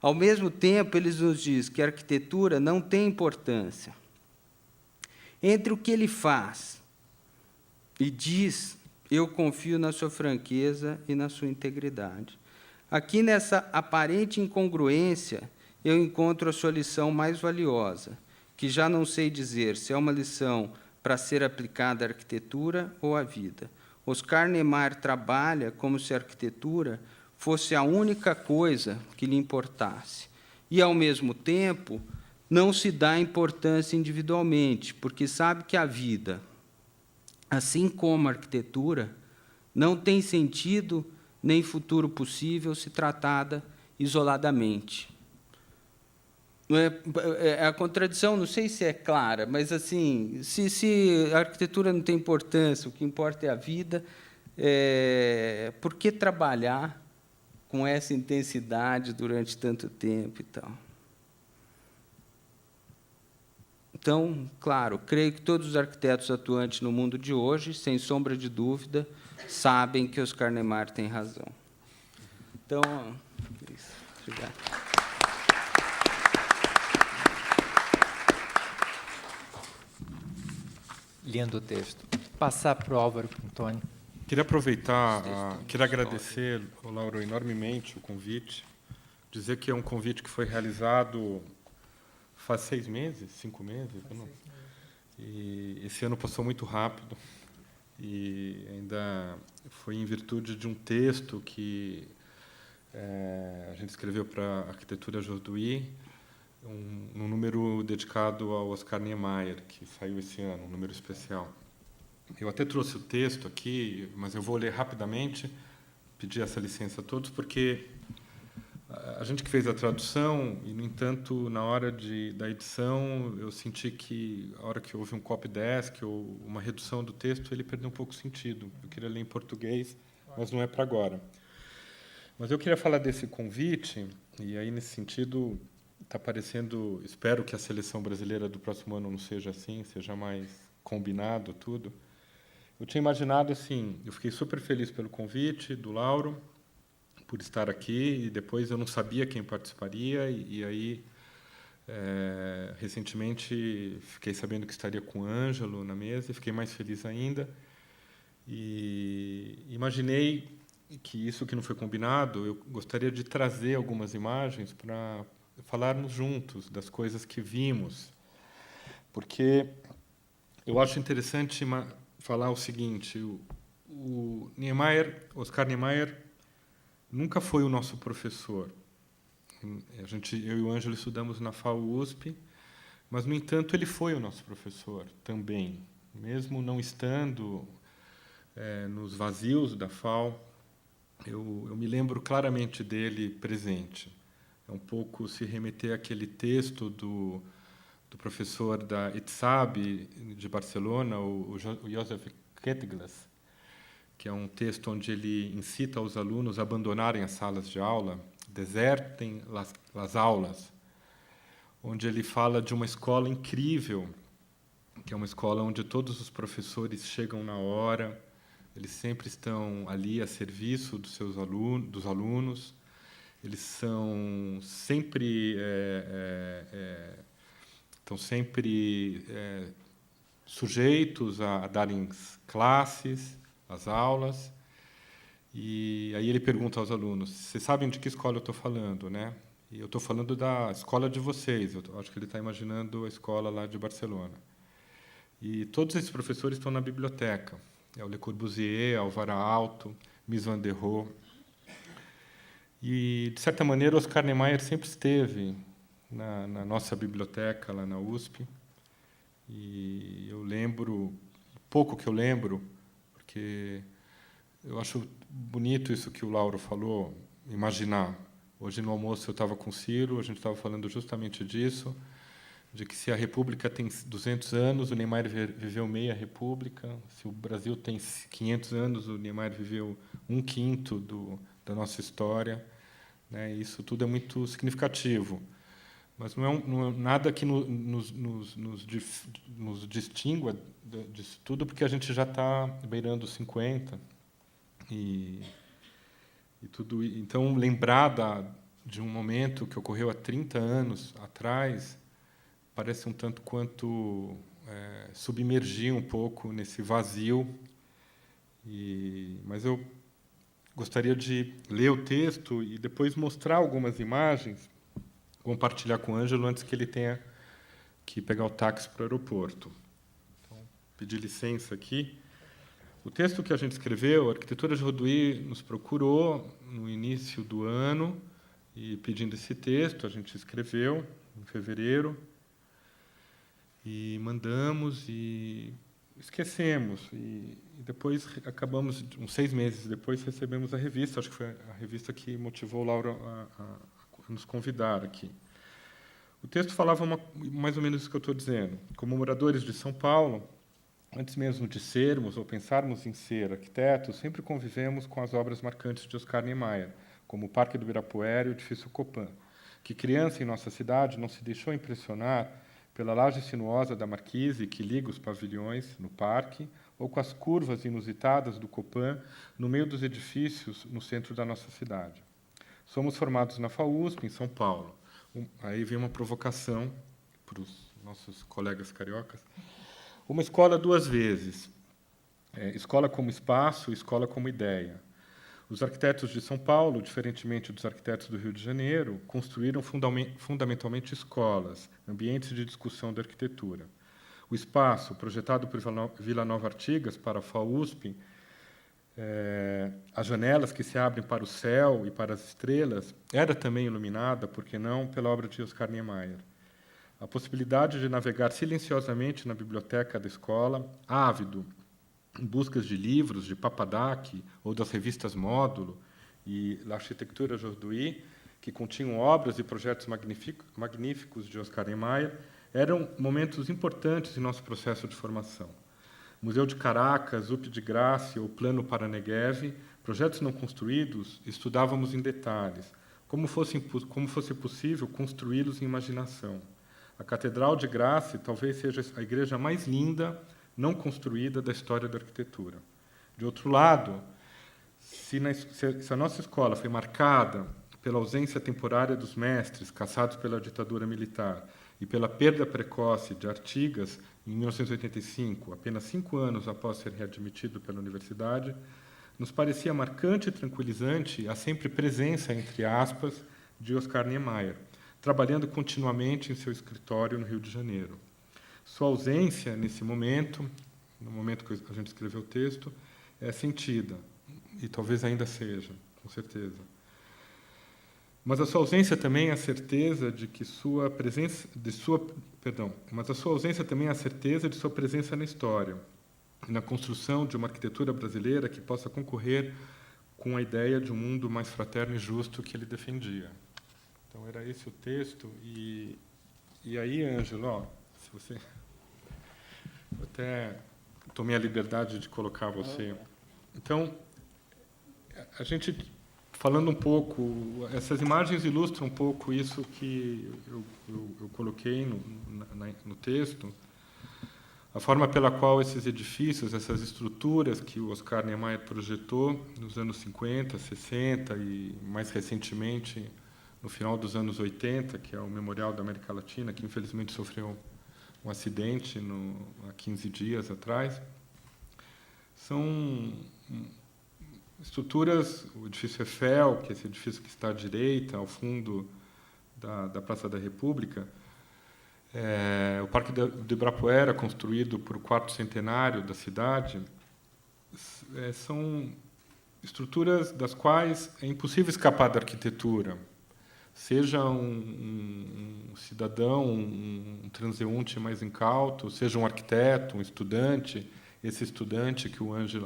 Ao mesmo tempo, ele nos diz que a arquitetura não tem importância. Entre o que ele faz e diz, eu confio na sua franqueza e na sua integridade. Aqui, nessa aparente incongruência, eu encontro a sua lição mais valiosa, que já não sei dizer se é uma lição para ser aplicada à arquitetura ou à vida. Oscar Niemeyer trabalha como se a arquitetura fosse a única coisa que lhe importasse. E, ao mesmo tempo, não se dá importância individualmente, porque sabe que a vida, assim como a arquitetura, não tem sentido nem futuro possível se tratada isoladamente. A contradição, não sei se é clara, mas, assim, se a arquitetura não tem importância, o que importa é a vida, por que trabalhar com essa intensidade durante tanto tempo e tal? Então, claro, creio que todos os arquitetos atuantes no mundo de hoje, sem sombra de dúvida, sabem que Oscar Niemeyer tem razão. Então, isso. Obrigado. Lendo o texto. Passar para o Álvaro Antônio. Queria aproveitar, queria agradecer, Lauro, enormemente o convite, dizer que é um convite que foi realizado faz 6 meses, 5 meses, e esse ano passou muito rápido, e ainda foi em virtude de um texto que a gente escreveu para a Arquitetura Jorduí, um número dedicado ao Oscar Niemeyer, que saiu esse ano, um número especial. Eu até trouxe o texto aqui, mas eu vou ler rapidamente, pedir essa licença a todos, porque a gente que fez a tradução, e, no entanto, na hora da edição, eu senti que, a hora que houve um copydesk ou uma redução do texto, ele perdeu um pouco o sentido. Eu queria ler em português, mas não é para agora. Mas eu queria falar desse convite, e aí, nesse sentido, está parecendo, espero que a seleção brasileira do próximo ano não seja assim, seja mais combinado tudo. Eu tinha imaginado, assim, eu fiquei super feliz pelo convite do Lauro, por estar aqui, e depois eu não sabia quem participaria, e aí, recentemente, fiquei sabendo que estaria com o Ângelo na mesa, e fiquei mais feliz ainda. E imaginei que isso que não foi combinado, eu gostaria de trazer algumas imagens para falarmos juntos das coisas que vimos, porque eu acho interessante falar o seguinte: o Niemeyer, Oscar Niemeyer, nunca foi o nosso professor. Eu e o Ângelo estudamos na FAU-USP, mas, no entanto, ele foi o nosso professor também, mesmo não estando nos vazios da FAU. Eu me lembro claramente dele presente. É um pouco se remeter àquele texto do professor da ITSAB de Barcelona, o Joseph Ketglas, que é um texto onde ele incita os alunos a abandonarem as salas de aula, desertem as aulas, onde ele fala de uma escola incrível, que é uma escola onde todos os professores chegam na hora, eles sempre estão ali a serviço dos alunos, eles são sempre estão sempre sujeitos a darem classes, as aulas. E aí ele pergunta aos alunos: vocês sabem de que escola eu estou falando, né? E eu estou falando da escola de vocês. Eu acho que ele está imaginando a escola lá de Barcelona. E todos esses professores estão na biblioteca. É o Le Corbusier, Alvar Aalto, Mies van der Rohe. E, de certa maneira, Oscar Niemeyer sempre esteve na nossa biblioteca, lá na USP. E eu lembro, pouco que eu lembro, porque eu acho bonito isso que o Lauro falou, imaginar. Hoje, no almoço, eu estava com o Ciro, a gente estava falando justamente disso, de que se a República tem 200 anos, o Niemeyer viveu meia República. Se o Brasil tem 500 anos, o Niemeyer viveu 1/5 da nossa história. Né? Isso tudo é muito significativo. Mas não é nada que nos distingua disso tudo, porque a gente já está beirando 50. E tudo. Então, lembrar de um momento que ocorreu há 30 anos atrás, parece um tanto quanto submergir um pouco nesse vazio. Mas eu gostaria de ler o texto e depois mostrar algumas imagens, compartilhar com o Ângelo antes que ele tenha que pegar o táxi para o aeroporto. Então, pedir licença aqui. O texto que a gente escreveu, a Arquitetura de Roduí nos procurou no início do ano, e pedindo esse texto, a gente escreveu em fevereiro, e mandamos, e esquecemos. E depois acabamos, uns 6 meses depois, recebemos a revista. Acho que foi a revista que motivou o Lauro a nos convidar aqui. O texto falava mais ou menos isso que eu estou dizendo. Como moradores de São Paulo, antes mesmo de sermos ou pensarmos em ser arquitetos, sempre convivemos com as obras marcantes de Oscar Niemeyer, como o Parque do Ibirapuera e o Edifício Copan, que, criança em nossa cidade, não se deixou impressionar pela laje sinuosa da marquise que liga os pavilhões no parque, ou com as curvas inusitadas do Copan no meio dos edifícios no centro da nossa cidade. Somos formados na FAUSP, em São Paulo. Aí vem uma provocação para os nossos colegas cariocas. Uma escola 2 vezes. Escola como espaço, escola como ideia. Os arquitetos de São Paulo, diferentemente dos arquitetos do Rio de Janeiro, construíram fundamentalmente escolas, ambientes de discussão da arquitetura. O espaço, projetado por Vila Nova Artigas para a FAUSP, as janelas que se abrem para o céu e para as estrelas, era também iluminada, por que não, pela obra de Oscar Niemeyer. A possibilidade de navegar silenciosamente na biblioteca da escola, ávido, em busca de livros de Papadakis ou das revistas Módulo e La Architecture Aujourd'hui, que continham obras e projetos magníficos de Oscar Niemeyer, eram momentos importantes em nosso processo de formação. Museu de Caracas, UP de Grácia ou Plano Paranegev, projetos não construídos, estudávamos em detalhes, como fosse possível construí-los em imaginação. A Catedral de Grácia talvez seja a igreja mais linda não construída da história da arquitetura. De outro lado, se a nossa escola foi marcada pela ausência temporária dos mestres caçados pela ditadura militar e pela perda precoce de Artigas em 1985, apenas 5 anos após ser readmitido pela universidade, nos parecia marcante e tranquilizante a sempre presença, entre aspas, de Oscar Niemeyer, trabalhando continuamente em seu escritório no Rio de Janeiro. Sua ausência, nesse momento, no momento que a gente escreveu o texto, é sentida, e talvez ainda seja, com certeza. Mas a sua ausência também é a certeza de que mas a sua ausência também é a certeza de sua presença na história, e na construção de uma arquitetura brasileira que possa concorrer com a ideia de um mundo mais fraterno e justo que ele defendia. Então, era esse o texto. E aí, Ângelo, se você... Eu até tomei a liberdade de colocar você. Então, a gente, falando um pouco, essas imagens ilustram um pouco isso que eu coloquei no texto, a forma pela qual esses edifícios, essas estruturas que o Oscar Niemeyer projetou nos anos 50, 60 e, mais recentemente, no final dos anos 80, que é o Memorial da América Latina, que infelizmente sofreu um acidente há 15 dias atrás, são estruturas, o edifício Eiffel, que é esse edifício que está à direita, ao fundo da Praça da República, o Parque do Ibirapuera, construído para o 4º centenário da cidade, são estruturas das quais é impossível escapar da arquitetura. Seja um cidadão, um transeunte mais incauto, seja um arquiteto, um estudante, esse estudante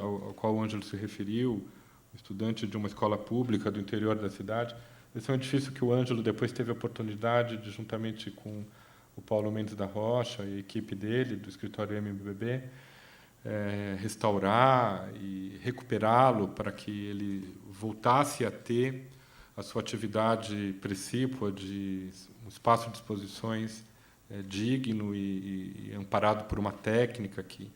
ao qual o Ângelo se referiu, estudante de uma escola pública do interior da cidade. Esse é um edifício que o Ângelo depois teve a oportunidade de, juntamente com o Paulo Mendes da Rocha e a equipe dele, do escritório MBB, restaurar e recuperá-lo para que ele voltasse a ter a sua atividade precípua de um espaço de exposições digno e amparado por uma técnica que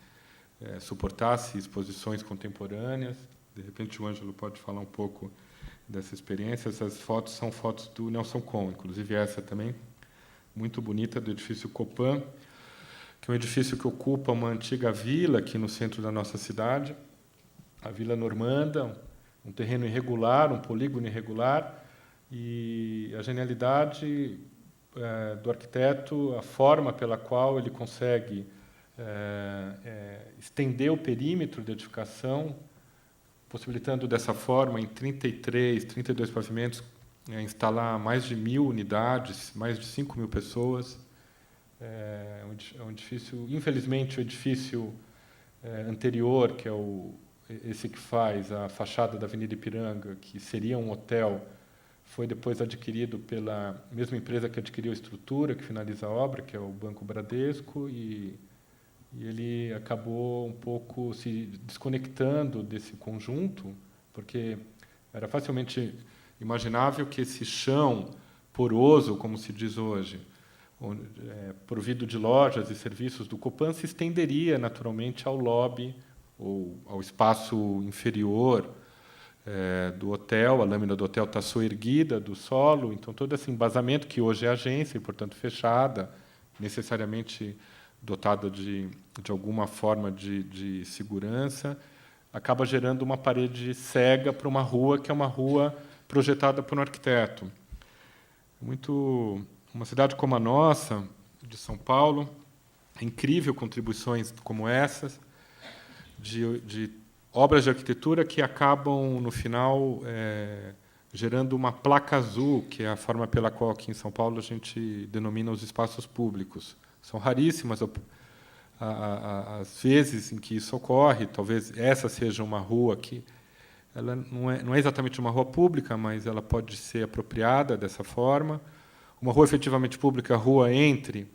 suportasse exposições contemporâneas. De repente, o Ângelo pode falar um pouco dessa experiência. Essas fotos são fotos do Nelson Con, inclusive essa também, muito bonita, do edifício Copan, que é um edifício que ocupa uma antiga vila aqui no centro da nossa cidade, a Vila Normanda, um terreno irregular, um polígono irregular, e a genialidade do arquiteto, a forma pela qual ele consegue estender o perímetro de edificação, possibilitando dessa forma, em 32 pavimentos, instalar mais de 1.000 unidades, mais de 5.000 pessoas. É um edifício, infelizmente, o edifício anterior, que é esse que faz a fachada da Avenida Ipiranga, que seria um hotel, foi depois adquirido pela mesma empresa que adquiriu a estrutura, que finaliza a obra, que é o Banco Bradesco, e ele acabou um pouco se desconectando desse conjunto, porque era facilmente imaginável que esse chão poroso, como se diz hoje, provido de lojas e serviços do Copan, se estenderia naturalmente ao lobby ou ao espaço inferior do hotel. A lâmina do hotel está soerguida do solo, então todo esse embasamento, que hoje é agência e, portanto, fechada, necessariamente dotada de alguma forma de segurança, acaba gerando uma parede cega para uma rua que é uma rua projetada por um arquiteto. Uma cidade como a nossa, de São Paulo, é incrível contribuições como essas, de obras de arquitetura que acabam, no final, gerando uma placa azul, que é a forma pela qual aqui em São Paulo a gente denomina os espaços públicos. São raríssimas as vezes em que isso ocorre. Talvez essa seja uma rua que ela não é exatamente uma rua pública, mas ela pode ser apropriada dessa forma. Uma rua efetivamente pública, a rua entre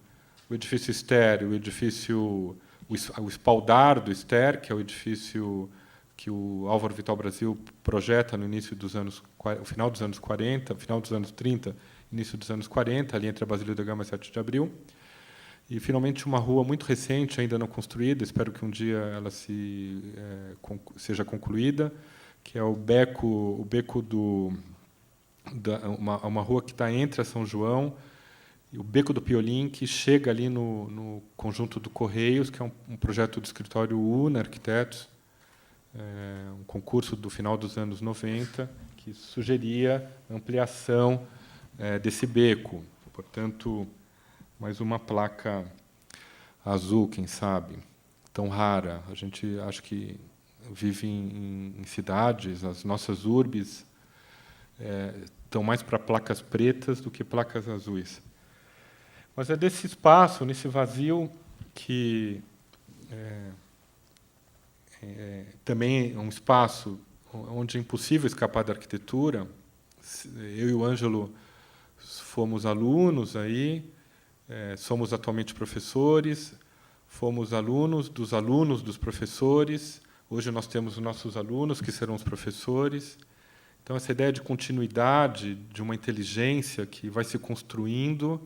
o edifício Ster, o espaldar do Ster, que é o edifício que o Álvaro Vital Brasil projeta no início dos anos, final dos anos 40, final dos anos 30, início dos anos 40, ali entre a Basílio da Gama e 7 de Abril. E, finalmente, uma rua muito recente, ainda não construída, espero que um dia ela seja concluída, que é uma rua que está entre a São João e o Beco do Piolim, que chega ali no conjunto do Correios, que é um projeto do escritório Una Arquitetos, um concurso do final dos anos 90, que sugeria ampliação desse beco. Portanto, mais uma placa azul, quem sabe, tão rara. A gente acho que vive em cidades, as nossas urbes estão mais para placas pretas do que placas azuis. Mas é desse espaço, nesse vazio, que também é um espaço onde é impossível escapar da arquitetura. Eu e o Ângelo fomos alunos aí, somos atualmente professores, fomos alunos dos professores. Hoje nós temos os nossos alunos, que serão os professores. Então, essa ideia de continuidade, de uma inteligência que vai se construindo,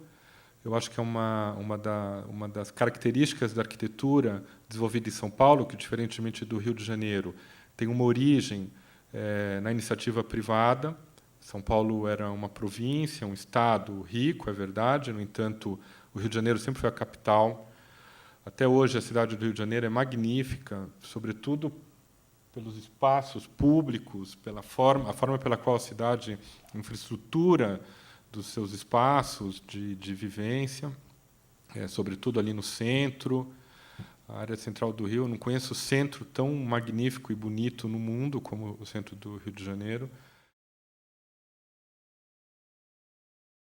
eu acho que é uma das características da arquitetura desenvolvida em São Paulo, que, diferentemente do Rio de Janeiro, tem uma origem na iniciativa privada. São Paulo era uma província, um estado rico, é verdade. No entanto, o Rio de Janeiro sempre foi a capital. Até hoje, a cidade do Rio de Janeiro é magnífica, sobretudo pelos espaços públicos, a forma pela qual a cidade, a infraestrutura dos seus espaços de vivência, sobretudo ali no centro, a área central do Rio. Eu não conheço centro tão magnífico e bonito no mundo como o centro do Rio de Janeiro.